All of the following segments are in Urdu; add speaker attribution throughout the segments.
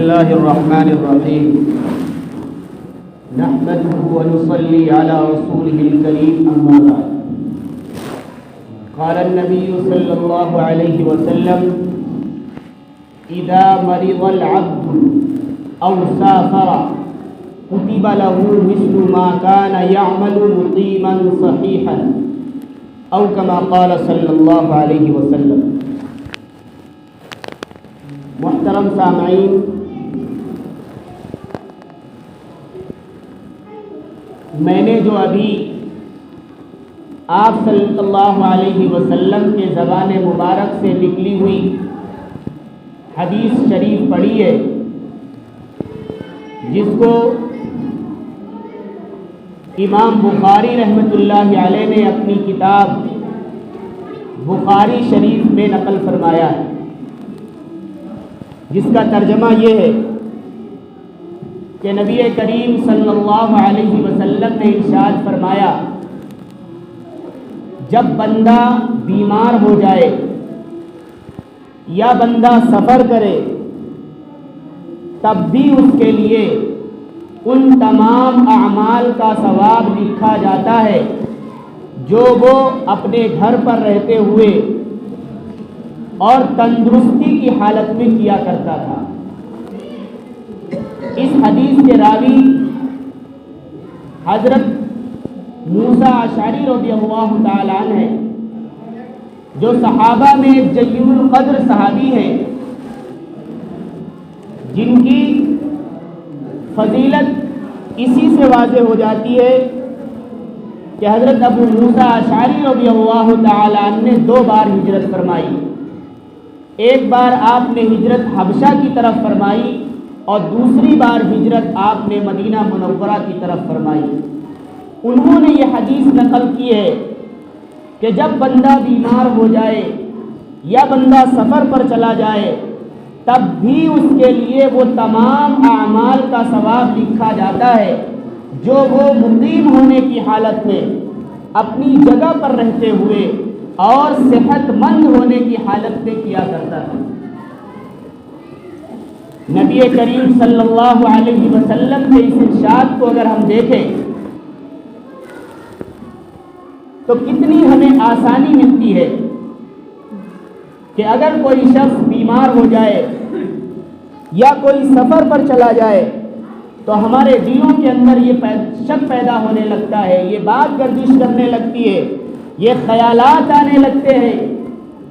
Speaker 1: الله الرحمن الرحيم نحمده ونصلي على رسوله الكريم أما بعد قال النبي صلى الله عليه وسلم إذا مرض العبد أو سافر كتب له مثل ما كان يعمل مقيما صحيحا أو كما قال صلى الله عليه وسلم. محترم سامعین، میں نے جو ابھی آپ صلی اللہ علیہ وسلم کے زبان مبارک سے نکلی ہوئی حدیث شریف پڑھی ہے، جس کو امام بخاری رحمۃ اللہ علیہ نے اپنی کتاب بخاری شریف میں نقل فرمایا ہے، جس کا ترجمہ یہ ہے کہ نبی کریم صلی اللہ علیہ وسلم نے ارشاد فرمایا، جب بندہ بیمار ہو جائے یا بندہ سفر کرے تب بھی اس کے لیے ان تمام اعمال کا ثواب لکھا جاتا ہے جو وہ اپنے گھر پر رہتے ہوئے اور تندرستی کی حالت میں کیا کرتا تھا۔ اس حدیث کے راوی حضرت موسیٰ اشعری رضی اللہ تعالیٰ عنہ ہیں، جو صحابہ میں ایک جلیل القدر صحابی ہیں، جن کی فضیلت اسی سے واضح ہو جاتی ہے کہ حضرت ابو موسیٰ اشعری رضی اللہ تعالیٰ عنہ نے 2 بار ہجرت فرمائی۔ ایک بار آپ نے ہجرت حبشہ کی طرف فرمائی اور دوسری بار ہجرت آپ نے مدینہ منورہ کی طرف فرمائی۔ انہوں نے یہ حدیث نقل کی ہے کہ جب بندہ بیمار ہو جائے یا بندہ سفر پر چلا جائے تب بھی اس کے لیے وہ تمام اعمال کا ثواب لکھا جاتا ہے جو وہ مقیم ہونے کی حالت میں اپنی جگہ پر رہتے ہوئے اور صحت مند ہونے کی حالت میں کیا کرتا ہے۔ نبی کریم صلی اللہ علیہ وسلم کے اس ارشاد کو اگر ہم دیکھیں تو کتنی ہمیں آسانی ملتی ہے کہ اگر کوئی شخص بیمار ہو جائے یا کوئی سفر پر چلا جائے تو ہمارے دلوں کے اندر یہ شک پیدا ہونے لگتا ہے، یہ بات گردش کرنے لگتی ہے، یہ خیالات آنے لگتے ہیں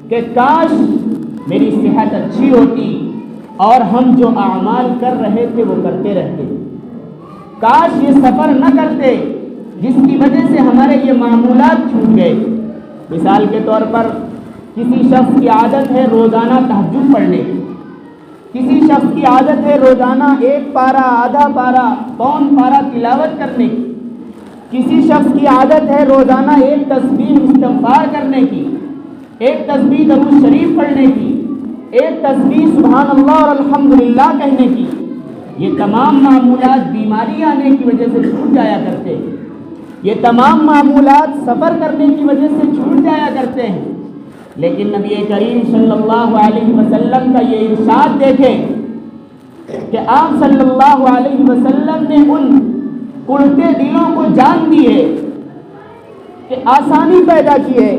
Speaker 1: کہ کاش میری صحت اچھی ہوتی اور ہم جو اعمال کر رہے تھے وہ کرتے رہتے، کاش یہ سفر نہ کرتے جس کی وجہ سے ہمارے یہ معمولات چھوٹ گئے۔ مثال کے طور پر کسی شخص کی عادت ہے روزانہ تہجد پڑھنے کی، کسی شخص کی عادت ہے روزانہ 1 پارہ، آدھا پارہ، پون پارہ تلاوت کرنے کی، کسی شخص کی عادت ہے روزانہ 1 تسبیح استغفار کرنے کی، 1 تسبیح درود شریف پڑھنے کی، 1 تسبیح سبحان اللہ اور الحمدللہ کہنے کی۔ یہ تمام معمولات بیماری آنے کی وجہ سے چھوٹ جایا کرتے ہیں، یہ تمام معمولات سفر کرنے کی وجہ سے چھوٹ جایا کرتے ہیں، لیکن نبی کریم صلی اللہ علیہ وسلم کا یہ ارشاد دیکھیں کہ آپ صلی اللہ علیہ وسلم نے ان اڑتے دلوں کو جان دی ہے کہ آسانی پیدا کی ہے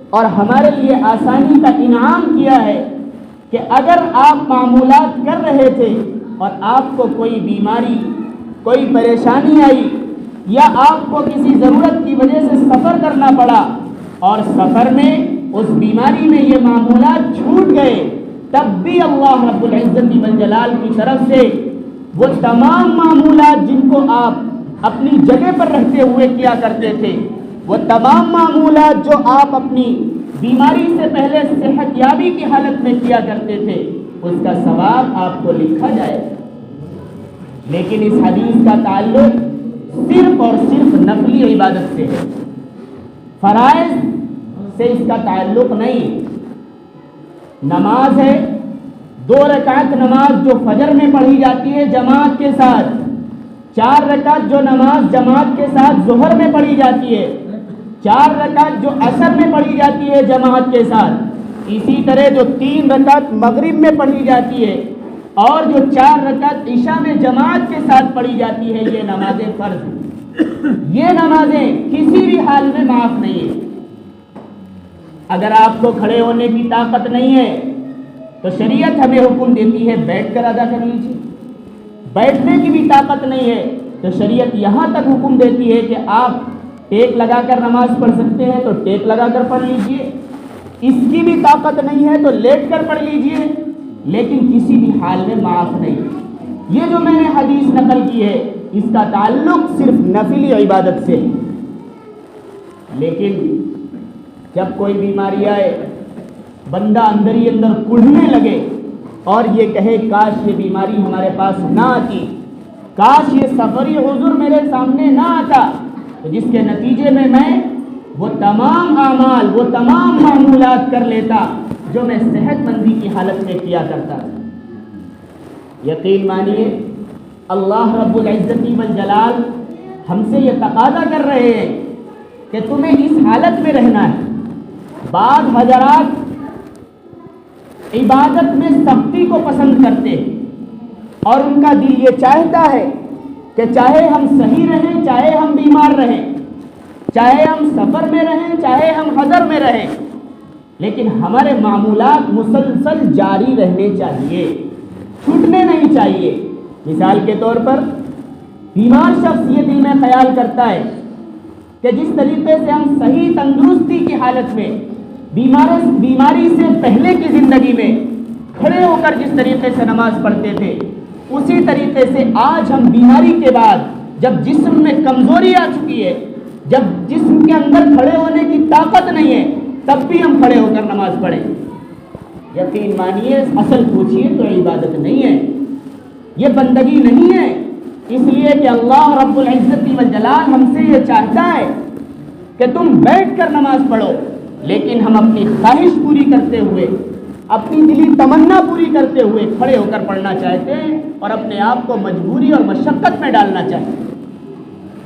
Speaker 1: اور ہمارے لیے آسانی کا انعام کیا ہے کہ اگر آپ معمولات کر رہے تھے اور آپ کو کوئی بیماری، کوئی پریشانی آئی یا آپ کو کسی ضرورت کی وجہ سے سفر کرنا پڑا اور سفر میں اس بیماری میں یہ معمولات چھوٹ گئے، تب بھی اللہ رب العزت والجلال کی طرف سے وہ تمام معمولات جن کو آپ اپنی جگہ پر رہتے ہوئے کیا کرتے تھے، وہ تمام معمولات جو آپ اپنی بیماری سے پہلے صحت یابی کی حالت میں کیا کرتے تھے، اس کا ثواب آپ کو لکھا جائے۔ لیکن اس حدیث کا تعلق صرف اور صرف نفلی عبادت سے ہے، فرائض سے اس کا تعلق نہیں۔ نماز ہے، 2 رکعت نماز جو فجر میں پڑھی جاتی ہے جماعت کے ساتھ، 4 رکعت جو نماز جماعت کے ساتھ ظہر میں پڑھی جاتی ہے، 4 رکعت جو عصر میں پڑھی جاتی ہے جماعت کے ساتھ، اسی طرح جو 3 رکعت مغرب میں پڑھی جاتی ہے، اور جو 4 رکعت عشاء میں جماعت کے ساتھ پڑھی جاتی ہے، یہ نمازیں فرض، یہ نمازیں کسی بھی حال میں معاف نہیں ہے۔ اگر آپ کو کھڑے ہونے کی طاقت نہیں ہے تو شریعت ہمیں حکم دیتی ہے بیٹھ کر ادا کر لیجیے، بیٹھنے کی بھی طاقت نہیں ہے تو شریعت یہاں تک حکم دیتی ہے کہ آپ ٹیک لگا کر نماز پڑھ سکتے ہیں تو ٹیک لگا کر پڑھ لیجیے، اس کی بھی طاقت نہیں ہے تو لیٹ کر پڑھ لیجیے، لیکن کسی بھی حال میں معاف نہیں۔ یہ جو میں نے حدیث نقل کی ہے اس کا تعلق صرف نفلی عبادت سے ہے، لیکن جب کوئی بیماری آئے، بندہ اندر ہی اندر کڑھنے لگے اور یہ کہے کاش یہ بیماری ہمارے پاس نہ آتی، کاش یہ سفری حضور میرے سامنے نہ آتا، تو جس کے نتیجے میں وہ تمام اعمال، وہ تمام معمولات کر لیتا جو میں صحت مندی کی حالت میں کیا کرتا تھا۔ یقین مانیے اللہ رب العزت والجلال ہم سے یہ تقاضا کر رہے ہیں کہ تمہیں اس حالت میں رہنا ہے۔ بعض حضرات عبادت میں سختی کو پسند کرتے ہیں اور ان کا دل یہ چاہتا ہے کہ چاہے ہم صحیح رہیں، چاہے ہم بیمار رہیں، چاہے ہم سفر میں رہیں، چاہے ہم حضر میں رہیں، لیکن ہمارے معمولات مسلسل جاری رہنے چاہیے، چھوٹنے نہیں چاہیے۔ مثال کے طور پر بیمار شخص یہ دل میں خیال کرتا ہے کہ جس طریقے سے ہم صحیح تندرستی کی حالت میں بیماری سے پہلے کی زندگی میں کھڑے ہو کر جس طریقے سے نماز پڑھتے تھے، اسی طریقے سے آج ہم بیماری کے بعد جب جسم میں کمزوری آ چکی ہے، جب جسم کے اندر کھڑے ہونے کی طاقت نہیں ہے، تب بھی ہم کھڑے ہو کر نماز پڑھیں۔ یقین مانیے اصل پوچھیے تو عبادت نہیں ہے، یہ بندگی نہیں ہے، اس لیے کہ اللہ رب العزت والجلال ہم سے یہ چاہتا ہے کہ تم بیٹھ کر نماز پڑھو، لیکن ہم اپنی خواہش پوری کرتے ہوئے، اپنی دلی تمنا پوری کرتے ہوئے کھڑے ہو کر پڑھنا چاہتے ہیں اور اپنے آپ کو مجبوری اور مشقت میں ڈالنا چاہتے ہیں۔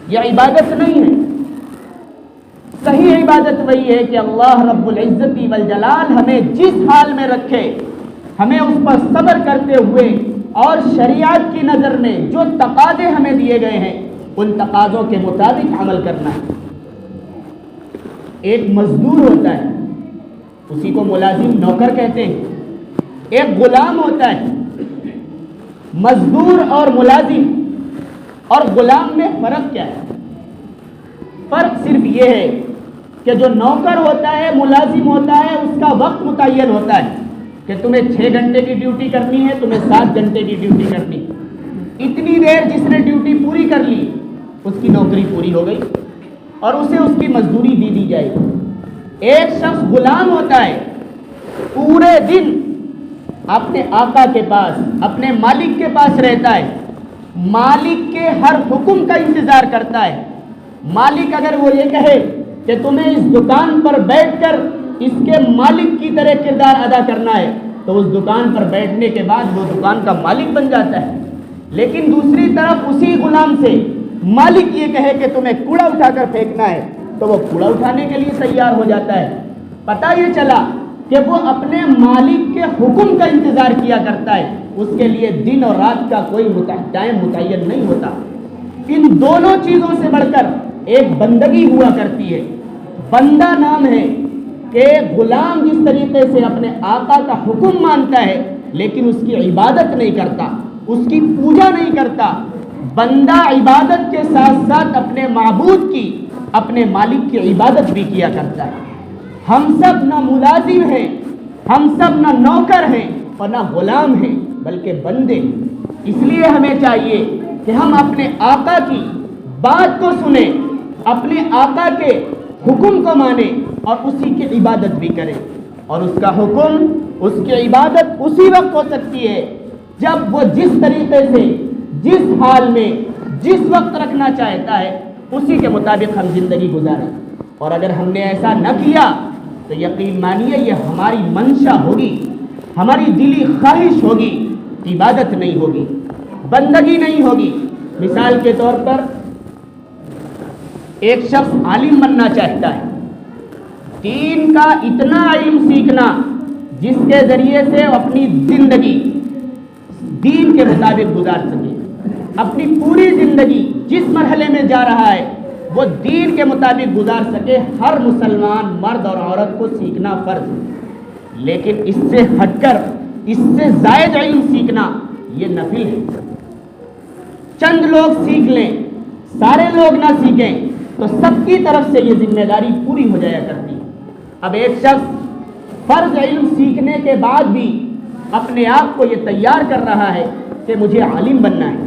Speaker 1: یہ عبادت نہیں ہے۔ صحیح عبادت وہی ہے کہ اللہ رب العزت والجلال ہمیں جس حال میں رکھے، ہمیں اس پر صبر کرتے ہوئے اور شریعت کی نظر میں جو تقاضے ہمیں دیے گئے ہیں ان تقاضوں کے مطابق عمل کرنا ہے۔ ایک مزدور ہوتا ہے، اسی کو ملازم نوکر کہتے ہیں۔ ایک غلام ہوتا ہے۔ مزدور اور ملازم اور غلام میں فرق کیا ہے؟ فرق صرف یہ ہے کہ جو نوکر ہوتا ہے، ملازم ہوتا ہے، اس کا وقت متعین ہوتا ہے کہ تمہیں 6 گھنٹے کی ڈیوٹی کرنی ہے، تمہیں 7 گھنٹے کی ڈیوٹی کرنی، اتنی دیر جس نے ڈیوٹی پوری کر لی اس کی نوکری پوری ہو گئی اور اسے اس کی مزدوری دی جائے گی۔ ایک شخص غلام ہوتا ہے، پورے دن اپنے آقا کے پاس، اپنے مالک کے پاس رہتا ہے، مالک کے ہر حکم کا انتظار کرتا ہے۔ مالک اگر وہ یہ کہے کہ تمہیں اس دکان پر بیٹھ کر اس کے مالک کی طرح کردار ادا کرنا ہے تو اس دکان پر بیٹھنے کے بعد وہ دکان کا مالک بن جاتا ہے۔ لیکن دوسری طرف اسی غلام سے مالک یہ کہے کہ تمہیں کوڑا اٹھا کر پھینکنا ہے تو وہ کوڑا اٹھانے کے لیے تیار ہو جاتا ہے۔ پتہ یہ چلا کہ وہ اپنے مالک کے حکم کا انتظار کیا کرتا ہے، اس کے لیے دن اور رات کا کوئی ٹائم متعین نہیں ہوتا۔ ان دونوں چیزوں سے بڑھ کر ایک بندگی ہوا کرتی ہے۔ بندہ نام ہے کہ غلام جس طریقے سے اپنے آقا کا حکم مانتا ہے لیکن اس کی عبادت نہیں کرتا، اس کی پوجا نہیں کرتا، بندہ عبادت کے ساتھ ساتھ اپنے معبود کی، اپنے مالک کی عبادت بھی کیا کرتا ہے۔ ہم سب نہ ملازم ہیں، ہم سب نہ نوکر ہیں اور نہ غلام ہیں بلکہ بندے۔ اس لیے ہمیں چاہیے کہ ہم اپنے آقا کی بات کو سنیں، اپنے آقا کے حکم کو مانیں اور اسی کی عبادت بھی کریں، اور اس کا حکم، اس کی عبادت اسی وقت ہو سکتی ہے جب وہ جس طریقے سے، جس حال میں، جس وقت رکھنا چاہتا ہے اسی کے مطابق ہم زندگی گزاریں۔ اور اگر ہم نے ایسا نہ کیا تو یقین مانیے یہ ہماری منشا ہوگی، ہماری دلی خواہش ہوگی، عبادت نہیں ہوگی، بندگی نہیں ہوگی۔ مثال کے طور پر ایک شخص عالم بننا چاہتا ہے، دین کا اتنا علم سیکھنا جس کے ذریعے سے اپنی زندگی دین کے مطابق گزار سکے، اپنی پوری زندگی جس مرحلے میں جا رہا ہے وہ دین کے مطابق گزار سکے، ہر مسلمان مرد اور عورت کو سیکھنا فرض ہے، لیکن اس سے ہٹ کر اس سے زائد علم سیکھنا یہ نفل ہے۔ چند لوگ سیکھ لیں، سارے لوگ نہ سیکھیں تو سب کی طرف سے یہ ذمہ داری پوری ہو جایا کرتی ہے۔ اب ایک شخص فرض علم سیکھنے کے بعد بھی اپنے آپ کو یہ تیار کر رہا ہے کہ مجھے عالم بننا ہے،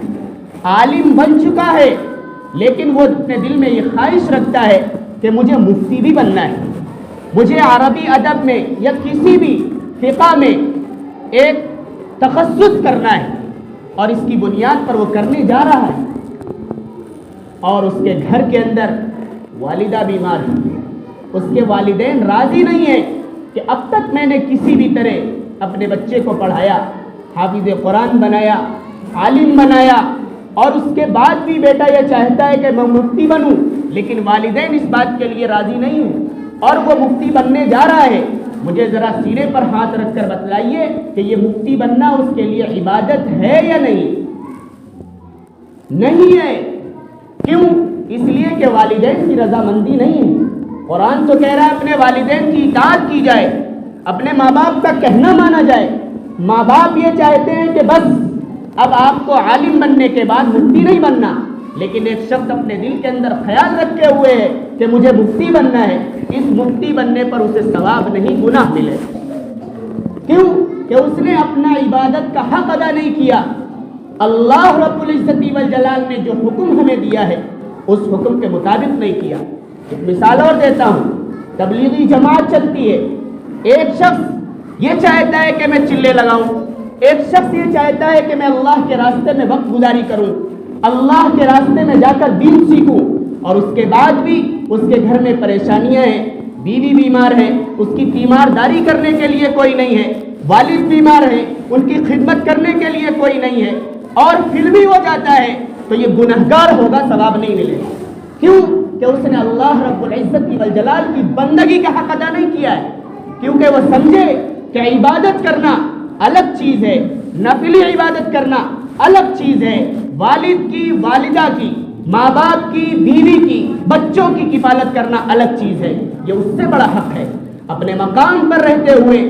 Speaker 1: عالم بن چکا ہے، لیکن وہ اپنے دل میں یہ خواہش رکھتا ہے کہ مجھے مفتی بھی بننا ہے، مجھے عربی ادب میں یا کسی بھی فقہ میں ایک تخصص کرنا ہے، اور اس کی بنیاد پر وہ کرنے جا رہا ہے، اور اس کے گھر کے اندر والدہ بیمار ہے، اس کے والدین راضی نہیں ہیں کہ اب تک میں نے کسی بھی طرح اپنے بچے کو پڑھایا، حافظ قرآن بنایا، عالم بنایا، اور اس کے بعد بھی بیٹا یہ چاہتا ہے کہ میں مفتی بنوں، لیکن والدین اس بات کے لیے راضی نہیں ہیں، اور وہ مفتی بننے جا رہا ہے۔ مجھے ذرا سینے پر ہاتھ رکھ کر بتلائیے کہ یہ مفتی بننا اس کے لیے عبادت ہے یا نہیں؟ نہیں ہے۔ کیوں؟ اس لیے کہ والدین کی رضامندی نہیں ہے۔ قرآن تو کہہ رہا ہے اپنے والدین کی اطاعت کی جائے، اپنے ماں باپ کا کہنا مانا جائے۔ ماں باپ یہ چاہتے ہیں کہ بس اب آپ کو عالم بننے کے بعد مفتی نہیں بننا، لیکن ایک شخص اپنے دل کے اندر خیال رکھے ہوئے ہے کہ مجھے مفتی بننا ہے، اس مفتی بننے پر اسے ثواب نہیں گناہ ملے۔ کیوں؟ کہ اس نے اپنا عبادت کا حق ادا نہیں کیا۔ اللہ رب العزت والجلال نے جو حکم ہمیں دیا ہے اس حکم کے مطابق نہیں کیا۔ ایک مثال اور دیتا ہوں، تبلیغی جماعت چلتی ہے، ایک شخص یہ چاہتا ہے کہ میں چلے لگاؤں، ایک شخص یہ چاہتا ہے کہ میں اللہ کے راستے میں وقت گزاری کروں، اللہ کے راستے میں جا کر دین سیکھوں، اور اس کے بعد بھی اس کے گھر میں پریشانیاں ہیں، بیوی بیمار ہے، اس کی تیمارداری کرنے کے لیے کوئی نہیں ہے، والد بیمار ہے، ان کی خدمت کرنے کے لیے کوئی نہیں ہے، اور پھر بھی وہ جاتا ہے تو یہ گنہگار ہوگا، ثواب نہیں ملے گا۔ کیوں؟ کہ اس نے اللہ رب العزت والجلال کی بندگی کا حق ادا نہیں کیا ہے، کیونکہ وہ سمجھے کہ عبادت کرنا الگ چیز ہے، نفلی عبادت کرنا الگ چیز ہے، والد کی، والدہ کی، ماں باپ کی، بیوی کی، بچوں کی کفالت کرنا الگ چیز ہے، یہ اس سے بڑا حق ہے۔ اپنے مقام پر رہتے ہوئے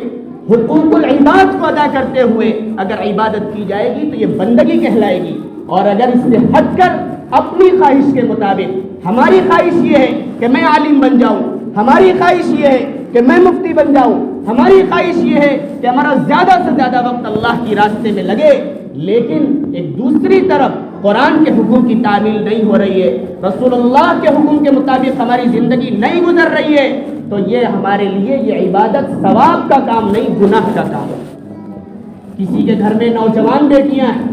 Speaker 1: حقوق العباد کو ادا کرتے ہوئے اگر عبادت کی جائے گی تو یہ بندگی کہلائے گی، اور اگر اس سے ہٹ کر اپنی خواہش کے مطابق، ہماری خواہش یہ ہے کہ میں عالم بن جاؤں، ہماری خواہش یہ ہے کہ میں مفتی بن جاؤں، ہماری خواہش یہ ہے کہ ہمارا زیادہ سے زیادہ وقت اللہ کی راستے میں لگے، لیکن ایک دوسری طرف قرآن کے حکم کی تعمیل نہیں ہو رہی ہے، رسول اللہ کے حکم کے مطابق ہماری زندگی نہیں گزر رہی ہے، تو یہ ہمارے لیے یہ عبادت ثواب کا کام نہیں، گناہ کا کام ہے۔ کسی کے گھر میں نوجوان بیٹیاں ہیں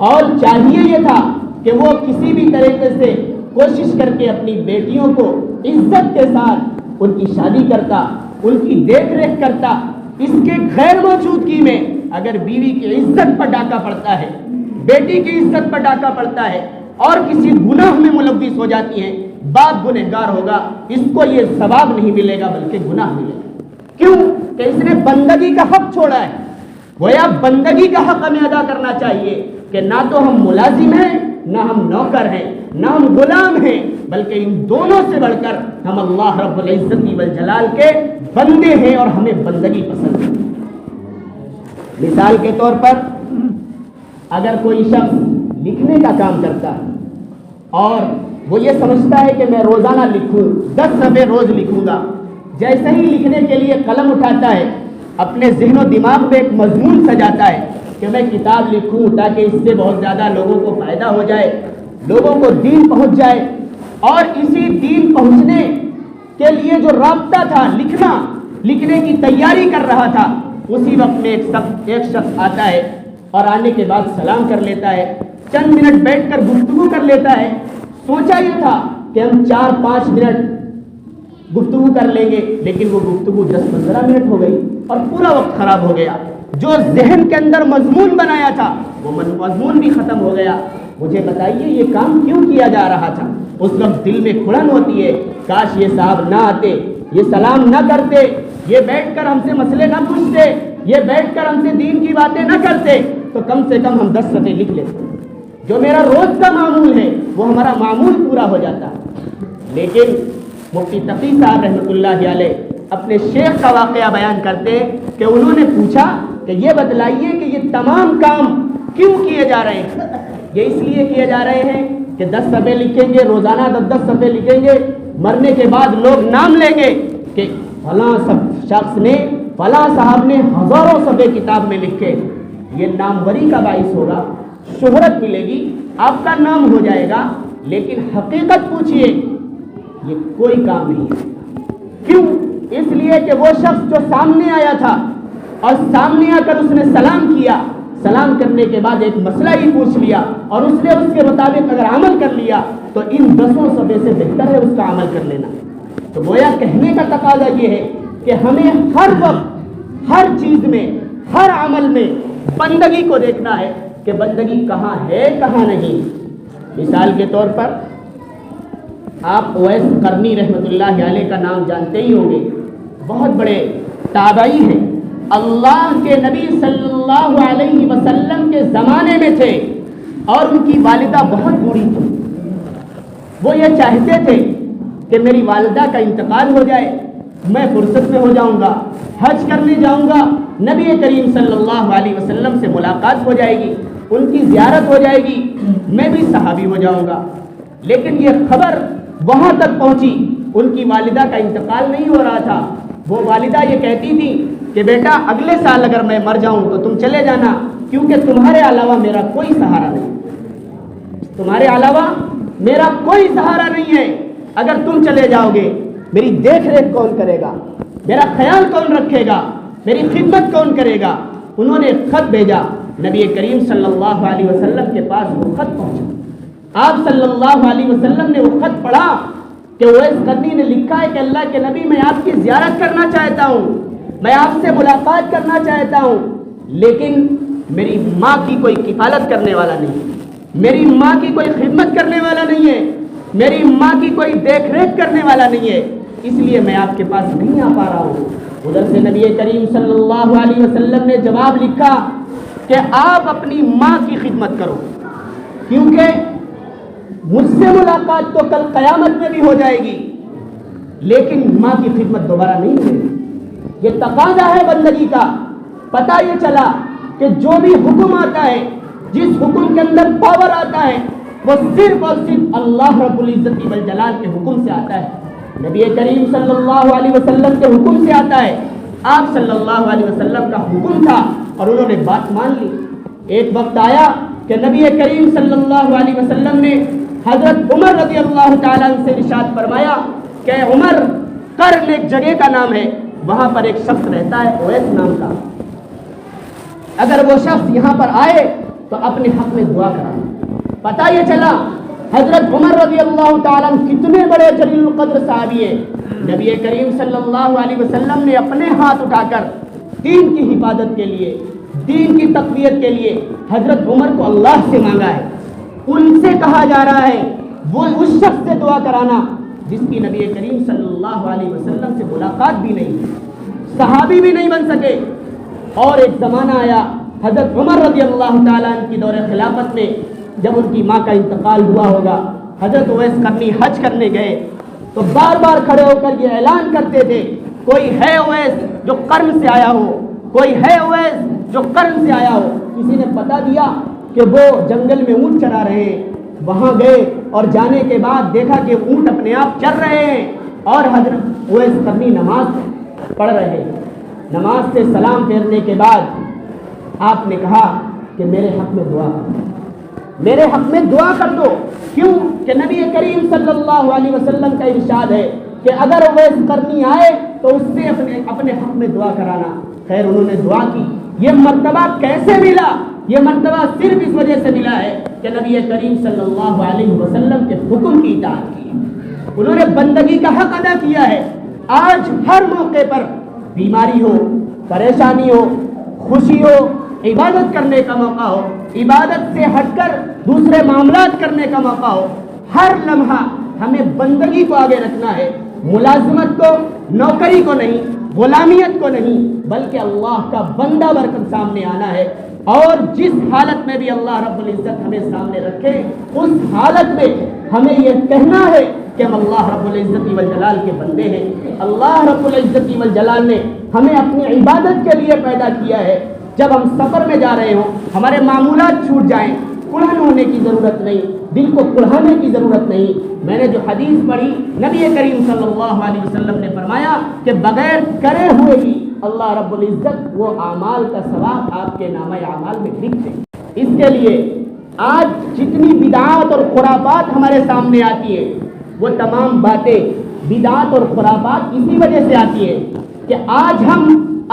Speaker 1: اور چاہیے یہ تھا کہ وہ کسی بھی طریقے سے کوشش کر کے اپنی بیٹیوں کو عزت کے ساتھ ان کی شادی کرتا، ان کی دیکھ ریکھ کرتا۔ اس کے غیر موجودگی میں اگر بیوی کی عزت پر ڈاکہ پڑتا ہے، بیٹی کی عزت پر ڈاکہ پڑتا ہے اور کسی گناہ میں ملوث ہو جاتی ہیں، باپ گنہگار ہوگا، اس کو یہ ثواب نہیں ملے گا بلکہ گناہ ملے گا۔ کیوں؟ کہ اس نے بندگی کا حق چھوڑا ہے۔ گویا بندگی کا حق ہمیں ادا کرنا چاہیے کہ نہ تو ہم ملازم ہیں، نہ ہم نوکر ہیں، نہ ہم غلام ہیں، بلکہ ان دونوں سے بڑھ کر ہم اللہ رب العزت والجلال کے بندے ہیں اور ہمیں بندگی پسند ہے۔ مثال کے طور پر اگر کوئی شخص لکھنے کا کام کرتا ہے اور وہ یہ سمجھتا ہے کہ میں روزانہ لکھوں، 10 صفحے روز لکھوں گا، جیسے ہی لکھنے کے لیے قلم اٹھاتا ہے اپنے ذہن و دماغ میں ایک مضمون سجاتا ہے کہ میں کتاب لکھوں تاکہ اس سے بہت زیادہ لوگوں کو فائدہ ہو جائے، لوگوں کو دین پہنچ جائے، اور اسی دین پہنچنے کے لیے جو رابطہ تھا، لکھنے کی تیاری کر رہا تھا، اسی وقت میں ایک شخص آتا ہے اور آنے کے بعد سلام کر لیتا ہے، چند منٹ بیٹھ کر گفتگو کر لیتا ہے۔ سوچا یہ تھا کہ ہم 4-5 منٹ گفتگو کر لیں گے، لیکن وہ گفتگو 10-15 منٹ ہو گئی اور پورا وقت خراب ہو گیا۔ جو ذہن کے اندر مضمون بنایا تھا وہ مضمون بھی ختم ہو گیا۔ مجھے بتائیے یہ کام کیوں کیا جا رہا تھا؟ اس وقت دل میں کھڑن ہوتی ہے، کاش یہ صاحب نہ آتے، یہ سلام نہ کرتے، یہ بیٹھ کر ہم سے مسئلے نہ پوچھتے، یہ بیٹھ کر ہم سے دین کی باتیں نہ کرتے، تو کم سے کم ہم 10 صفحے لکھ لیتے. جو میرا روز کا معمول ہے وہ ہمارا معمول پورا ہو جاتا. لیکن مفتی تقی صاحب رحمۃ اللہ علیہ اپنے شیخ کا واقعہ بیان کرتے کہ انہوں نے پوچھا کہ یہ بتلائیے کہ یہ تمام کام کیوں کیے جا رہے ہیں. یہ اس لیے کیے جا رہے ہیں کہ 10 صفحے لکھیں گے روزانہ, 10 صفحے لکھیں گے, مرنے کے بعد لوگ نام لیں گے کہ فلاں شخص نے, فلاں صاحب نے ہزاروں صفحے کتاب میں لکھے. یہ ناموری کا باعث ہوگا, شہرت ملے گی, آپ کا نام ہو جائے گا. لیکن حقیقت پوچھیے, یہ کوئی کام نہیں ہے. کیوں؟ اس لیے کہ وہ شخص جو سامنے آیا تھا اور سامنے آ کر اس نے سلام کیا, سلام کرنے کے بعد ایک مسئلہ ہی پوچھ لیا اور اس نے اس کے مطابق اگر عمل کر لیا تو ان 10 صفحے سے بہتر ہے اس کا عمل کر لینا. تو گویا کہنے کا تقاضا یہ ہے کہ ہمیں ہر وقت, ہر چیز میں, ہر عمل میں بندگی کو دیکھنا ہے کہ بندگی کہاں ہے کہاں نہیں. مثال کے طور پر آپ اویس قرنی رحمۃ اللہ علیہ کا نام جانتے ہی ہوں گے. بہت بڑے تابعی ہیں, اللہ کے نبی صلی اللہ علیہ وسلم کے زمانے میں تھے اور ان کی والدہ بہت بوڑھی تھی. وہ یہ چاہتے تھے کہ میری والدہ کا انتقال ہو جائے, میں فرصت میں ہو جاؤں گا, حج کرنے جاؤں گا, نبی کریم صلی اللہ علیہ وسلم سے ملاقات ہو جائے گی, ان کی زیارت ہو جائے گی, میں بھی صحابی ہو جاؤں گا. لیکن یہ خبر وہاں تک پہنچی, ان کی والدہ کا انتقال نہیں ہو رہا تھا. وہ والدہ یہ کہتی تھی کہ بیٹا اگلے سال اگر میں مر جاؤں تو تم چلے جانا, کیونکہ تمہارے علاوہ میرا کوئی سہارا نہیں, تمہارے علاوہ میرا کوئی سہارا نہیں ہے. اگر تم چلے جاؤ گے میری دیکھ ریکھ کون کرے گا, میرا خیال کون رکھے گا, میری خدمت کون کرے گا. انہوں نے خط بھیجا, نبی کریم صلی اللہ علیہ وسلم کے پاس وہ خط پہنچا. آپ صلی اللہ علیہ وسلم نے وہ خط پڑھا کہ اویس قرنی نے لکھا ہے کہ اللہ کے نبی میں آپ کی زیارت کرنا چاہتا ہوں, میں آپ سے ملاقات کرنا چاہتا ہوں, لیکن میری ماں کی کوئی کفالت کرنے والا نہیں, میری ماں کی کوئی خدمت کرنے والا نہیں ہے, میری ماں کی کوئی دیکھ ریکھ کرنے والا نہیں ہے, اس لیے میں آپ کے پاس نہیں آ پا رہا ہوں. ادھر سے نبی کریم صلی اللہ علیہ وسلم نے جواب لکھا کہ آپ اپنی ماں کی خدمت کرو, کیونکہ مجھ سے ملاقات تو کل قیامت میں بھی ہو جائے گی, لیکن ماں کی خدمت دوبارہ نہیں ہوگی. یہ تقاضا ہے بندگی کا. پتہ یہ چلا کہ جو بھی حکم آتا ہے, جس حکم کے اندر پاور آتا ہے, وہ صرف اور صرف اللہ رب العزت والجلال کے حکم سے آتا ہے, نبی کریم صلی اللہ علیہ وسلم کے حکم سے آتا ہے. آپ صلی اللہ علیہ وسلم کا حکم تھا اور انہوں نے بات مان لی. ایک وقت آیا کہ نبی کریم صلی اللہ علیہ وسلم نے حضرت عمر رضی اللہ تعالیٰ عنہ سے ارشاد فرمایا کہ عمر, قرن ایک جگہ کا نام ہے, وہاں پر ایک شخص رہتا ہے اویس نام کا, اگر وہ شخص یہاں پر آئے تو اپنے حق میں دعا کرائے. پتہ یہ چلا حضرت عمر رضی اللہ تعالیٰ عنہ کتنے بڑے جلیل القدر صحابی ہیں. نبی کریم صلی اللہ علیہ وسلم نے اپنے ہاتھ اٹھا کر دین کی حفاظت کے لیے, دین کی تقویت کے لیے حضرت عمر کو اللہ سے مانگا ہے. ان سے کہا جا رہا ہے وہ اس شخص سے دعا کرانا جس کی نبی کریم صلی اللہ علیہ وسلم سے ملاقات بھی نہیں, صحابی بھی نہیں بن سکے. اور ایک زمانہ آیا حضرت عمر رضی اللہ تعالیٰ عنہ کی دور خلافت میں, جب ان کی ماں کا انتقال ہوا ہوگا, حضرت اویس قرنی حج کرنے گئے تو بار بار کھڑے ہو کر یہ اعلان کرتے تھے, کوئی ہے اویس جو قرن سے آیا ہو, کوئی ہے اویس جو قرن سے آیا ہو. کسی نے پتہ دیا کہ وہ جنگل میں اونٹ چرا رہے ہیں, وہاں گئے اور جانے کے بعد دیکھا کہ اونٹ اپنے آپ چل رہے ہیں اور حضرت اویس قرنی نماز پڑھ رہے ہیں. نماز سے سلام پھیرنے کے بعد آپ نے کہا کہ میرے حق میں دعا کر دو, میرے حق میں دعا کر دو. کیوں کہ نبی کریم صلی اللہ علیہ وسلم کا ارشاد ہے کہ اگر اویس قرنی آئے تو اس سے اپنے حق میں دعا کرانا. خیر انہوں نے دعا کی. یہ مرتبہ کیسے ملا؟ یہ مرتبہ صرف اس وجہ سے ملا ہے کہ نبی کریم صلی اللہ علیہ وسلم کے حکم کی اطاعت کی, انہوں نے بندگی کا حق ادا کیا ہے. آج ہر موقع پر بیماری ہو, پریشانی ہو, خوشی ہو, عبادت کرنے کا موقع ہو, عبادت سے ہٹ کر دوسرے معاملات کرنے کا موقع ہو, ہر لمحہ ہمیں بندگی کو آگے رکھنا ہے, ملازمت کو, نوکری کو نہیں, غلامیت کو نہیں, بلکہ اللہ کا بندہ بن کر سامنے آنا ہے. اور جس حالت میں بھی اللہ رب العزت ہمیں سامنے رکھے اس حالت میں ہمیں یہ کہنا ہے کہ ہم اللہ رب العزت والجلال کے بندے ہیں. اللہ رب العزت والجلال نے ہمیں اپنی عبادت کے لیے پیدا کیا ہے. جب ہم سفر میں جا رہے ہوں, ہمارے معمولات چھوٹ جائیں, کڑھن ہونے کی ضرورت نہیں, دل کو کڑھانے کی ضرورت نہیں. میں نے جو حدیث پڑھی, نبی کریم صلی اللہ علیہ وسلم نے فرمایا کہ بغیر کرے ہوئے ہی اللہ رب العزت وہ اعمال کا ثواب آپ کے نامہ اعمال میں لکھ دیں. اس کے لیے آج جتنی بدعات اور خرافات ہمارے سامنے آتی ہے, وہ تمام باتیں بدعات اور خرافات اسی وجہ سے آتی ہے کہ آج ہم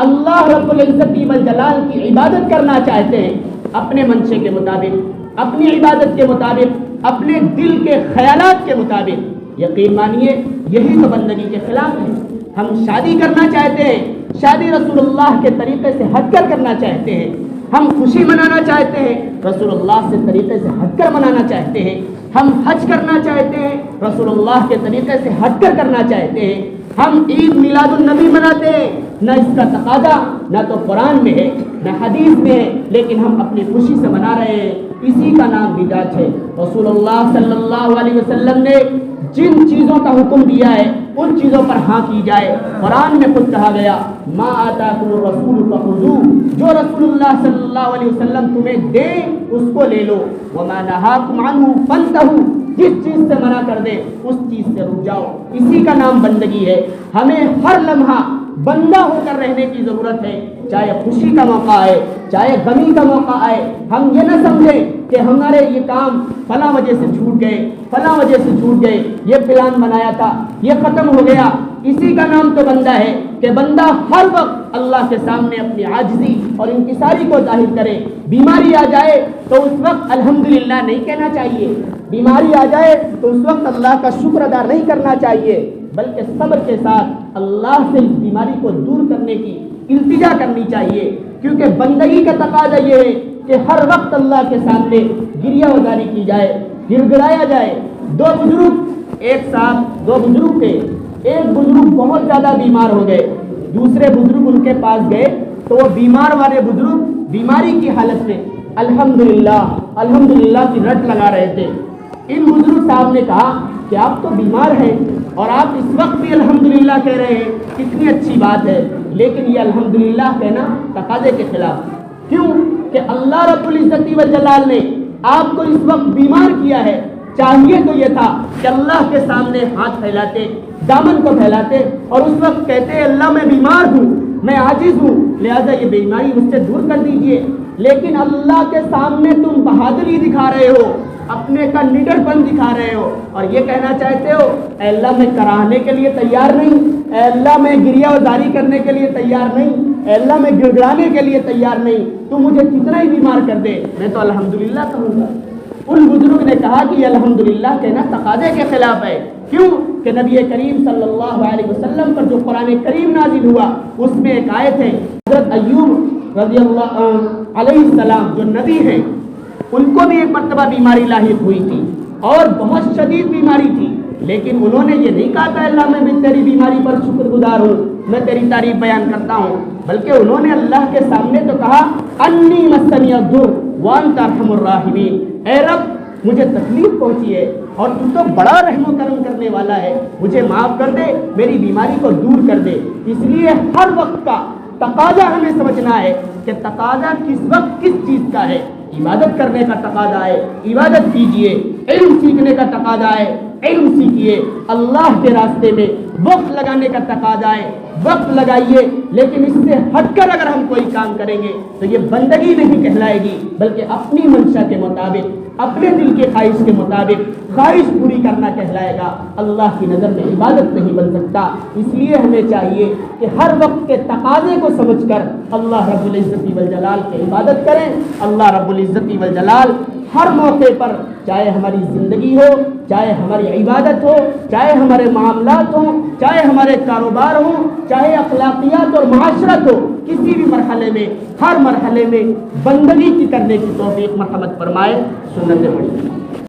Speaker 1: اللہ رب العزت والجلال کی عبادت کرنا چاہتے ہیں اپنے منشے کے مطابق, اپنی عبادت کے مطابق, اپنے دل کے خیالات کے مطابق. یقین مانیے یہی تو بندگی کے خلاف ہے. ہم شادی کرنا چاہتے ہیں, شادی رسول اللہ کے طریقے سے ہٹ کر کرنا چاہتے ہیں. ہم خوشی منانا چاہتے ہیں, رسول اللہ سے طریقے سے ہٹ کر منانا چاہتے ہیں. ہم حج کرنا چاہتے ہیں, رسول اللہ کے طریقے سے ہٹ کر کرنا چاہتے ہیں. ہم عید میلاد النبی مناتے ہیں, نہ اس کا تقاضا نہ تو قرآن میں ہے نہ حدیث میں ہے, لیکن ہم اپنی خوشی سے منا رہے ہیں. اسی کا نام بدعت ہے. رسول اللہ صلی اللہ علیہ وسلم نے جن چیزوں کا حکم دیا ہے ان چیزوں پر ہاں کی جائے. قرآن میں خود کہا گیا ما آتاکم الرسول فخذوہ, جو رسول اللہ صلی اللہ علیہ وسلم تمہیں دے اس کو لے لو. وما نہاکم عنہ فانتہوا, جس چیز سے منع کر دے اس چیز سے رک جاؤ. اسی کا نام بندگی ہے. ہمیں ہر لمحہ بندہ ہو کر رہنے کی ضرورت ہے, چاہے خوشی کا موقع آئے چاہے غمی کا موقع آئے. ہم یہ نہ سمجھیں کہ ہمارے یہ کام فلاں وجہ سے چھوٹ گئے, فلاں وجہ سے چھوٹ گئے, یہ پلان بنایا تھا یہ ختم ہو گیا. اسی کا نام تو بندہ ہے کہ بندہ ہر وقت اللہ کے سامنے اپنی عاجزی اور انکساری کو ظاہر کرے. بیماری آ جائے تو اس وقت الحمدللہ نہیں کہنا چاہیے, بیماری آ جائے تو اس وقت اللہ کا شکر ادا نہیں کرنا چاہیے, بلکہ صبر کے ساتھ اللہ سے اس بیماری کو دور کرنے کی التجا کرنی چاہیے. کیونکہ بندگی کا تقاضا یہ ہے کہ ہر وقت اللہ کے سامنے گریہ وزاری کی جائے, گڑگڑایا جائے. دو بزرگ ایک ساتھ, دو بزرگ تھے, ایک بزرگ بہت زیادہ بیمار ہو گئے, دوسرے بزرگ ان کے پاس گئے تو وہ بیمار والے بزرگ بیماری کی حالت میں الحمدللہ الحمدللہ کی رٹ لگا رہے تھے. ان بزرگ صاحب نے کہا کہ آپ تو بیمار ہیں اور آپ اس وقت بھی الحمدللہ کہہ رہے ہیں, کتنی اچھی بات ہے, لیکن یہ الحمدللہ کہنا تقاضے کے خلاف. کیوں کہ اللہ رب العزت والجلال نے آپ کو اس وقت بیمار کیا ہے. چاہیے تو یہ تھا کہ اللہ کے سامنے ہاتھ پھیلاتے, دامن کو پھیلاتے اور اس وقت کہتے اللہ میں بیمار ہوں, میں عاجز ہوں, لہذا یہ بیماری مجھ سے دور کر دیجئے. لیکن اللہ کے سامنے تم بہادری دکھا رہے ہو, اپنے کا نڈر پن دکھا رہے ہو اور یہ کہنا چاہتے ہو اے اللہ میں کراہنے کے لیے تیار نہیں, اے اللہ میں گریہ وزاری کرنے کے لیے تیار نہیں, اے اللہ میں گڑگڑانے کے لیے تیار نہیں, تو مجھے کتنا ہی بیمار کر دے میں تو الحمدللہ کہوں گا. ان بزرگ نے کہا کہ یہ الحمدللہ کہنا تقاضے کے خلاف ہے. کیوں کہ نبی کریم صلی اللہ علیہ وسلم پر جو قرآن کریم نازل ہوا اس میں ایک آیت ہے, حضرت ایوب رضی اللہ علیہ السلام جو نبی ہیں ان کو بھی ایک مرتبہ بیماری لاحق ہوئی تھی اور بہت شدید بیماری تھی, لیکن انہوں نے یہ نہیں کہا کہ اللہ میں بھی تیری بیماری پر شکر گزار ہوں, میں تیری تعریف بیان کرتا ہوں, بلکہ انہوں نے اللہ کے سامنے تو کہا انی مسنی الضر وانت ارحم الراحمین, اے رب مجھے تکلیف پہنچی ہے اور تو تو بڑا رحم و کرم کرنے والا ہے, مجھے معاف کر دے, میری بیماری کو دور کر دے. اس لیے ہر وقت کا تقاضا ہمیں سمجھنا ہے کہ تقاضا کس وقت کس چیز کا ہے. عبادت کرنے کا تقاضا ہے, عبادت کیجئے. علم سیکھنے کا تقاضا ہے, علم سیکھیے. اللہ کے راستے میں وقت لگانے کا تقاضا ہے, وقت لگائیے. لیکن اس سے ہٹ کر اگر ہم کوئی کام کریں گے تو یہ بندگی نہیں کہلائے گی, بلکہ اپنی منشا کے مطابق, اپنے دل کے خواہش کے مطابق خواہش پوری کرنا کہلائے گا. اللہ کی نظر میں عبادت نہیں بن سکتا. اس لیے ہمیں چاہیے کہ ہر وقت کے تقاضے کو سمجھ کر اللہ رب العزت والجلال کی عبادت کریں. اللہ رب العزت والجلال ہر موقع پر, چاہے ہماری زندگی ہو, چاہے ہماری عبادت ہو, چاہے ہمارے معاملات ہوں, چاہے ہمارے کاروبار ہوں, چاہے اخلاقیات اور معاشرت ہو, کسی بھی مرحلے میں, ہر مرحلے میں بندگی کی کرنے کی توفیق مرحمت فرمائے. سنتیں پڑھیں.